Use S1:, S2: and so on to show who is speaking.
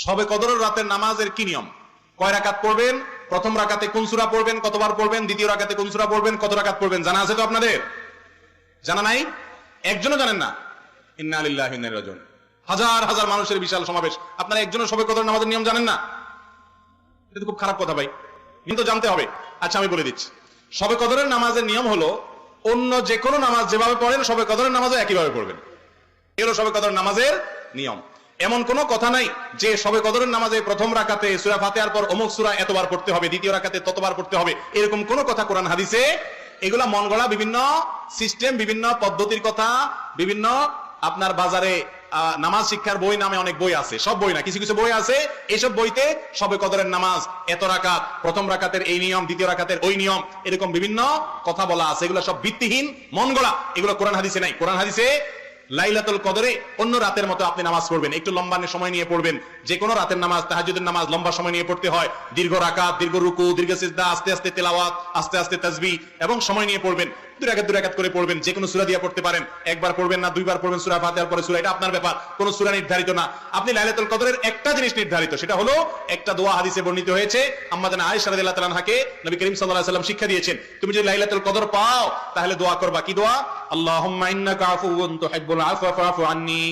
S1: শবে কদরের রাতের নামাজের কি নিয়ম? কয় রাকাত পড়বেন? প্রথম রাকাতে কোন সূরা পড়বেন, কতবার পড়বেন? দ্বিতীয় রাকাতে কোন সূরা পড়বেন, কত রাকাত পড়বেন? জানা আছে তো আপনাদের? জানা নাই? একজনও জানেন না? ইন্না লিল্লাহি ওয়া ইন্না ইলাইহি রাজিউন। হাজার হাজার মানুষের বিশাল সমাবেশ, আপনারা একজনের শবে কদরের নামাজের নিয়ম জানেন না? এটা তো খুব খারাপ কথা ভাই, কিন্তু জানতে হবে। আচ্ছা আমি বলে দিচ্ছি, শবে কদরের নামাজের নিয়ম হলো অন্য যে কোনো নামাজ যেভাবে পড়েন শবে কদরের নামাজও একইভাবে পড়বেন। এ হলো শবে কদরের নামাজের নিয়ম। এমন কোনো কথা নাই যে শবে কদরের নামাজে প্রথম রাকাতে সূরা ফাতিহার পর অমুক সূরা এতবার পড়তে হবে, দ্বিতীয় রাকাতে ততবার পড়তে হবে, এরকম কোনো কথা কোরআন হাদিসে। এগুলা মন গড়া বিভিন্ন সিস্টেম, বিভিন্ন পদ্ধতির কথা, বিভিন্ন আপনার বাজারে নামাজ শিক্ষার বই নামে অনেক বই আছে, সব বই না, কিছু কিছু বই আছে, এইসব বইতে শবে কদরের নামাজ এত রাকাত, প্রথম রাকাতের এই নিয়ম, দ্বিতীয় রাকাতের ওই নিয়ম, এরকম বিভিন্ন কথা বলা আছে। এগুলো সব ভিত্তিহীন, মন গড়া, এগুলো কোরআন হাদিসে নাই। কোরআন হাদিসে লাইলাতুল কদরে অন্য রাতের মতো আপনি নামাজ পড়বেন, একটু লম্বা সময় নিয়ে পড়বেন। যে কোনো রাতের নামাজ, তাহাজ্জুদের নামাজ লম্বা সময় নিয়ে পড়তে হয়, দীর্ঘ রাকাত, দীর্ঘ রুকু, দীর্ঘ সিজদা, আস্তে আস্তে তেলাওয়াত, আস্তে আস্তে তাসবিহ এবং সময় নিয়ে পড়বেন। দুই রাকাত করে পড়বেন, যে কোনো সূরা দিয়ে পড়তে পারেন, একবার পড়বেন না দুইবার পড়বেন, সূরা ফাতিহার পরে সূরা, এটা আপনার ব্যাপার, কোনো সূরা নির্ধারিত না। আপনি লাইলাতুল কদরের একটা জিনিস নির্ধারিত, সেটা হলো একটা দোয়া হাদিসে বর্ণিত হয়েছে, আম্মা জানা আয়েশা রাদিয়াল্লাহু তাআলা আনহাকে নবী করিম সাল্লাল্লাহু আলাইহি ওয়াসাল্লাম শিক্ষা দিয়েছেন, তুমি যদি লাইলাতুল কদর পাও তাহলে দোয়া করবা, কি দোয়া? আল্লাহুম্মা ইন্নাকা আফুউন তুহিব্বুল আফওয়া ফা'ফু আন্নী।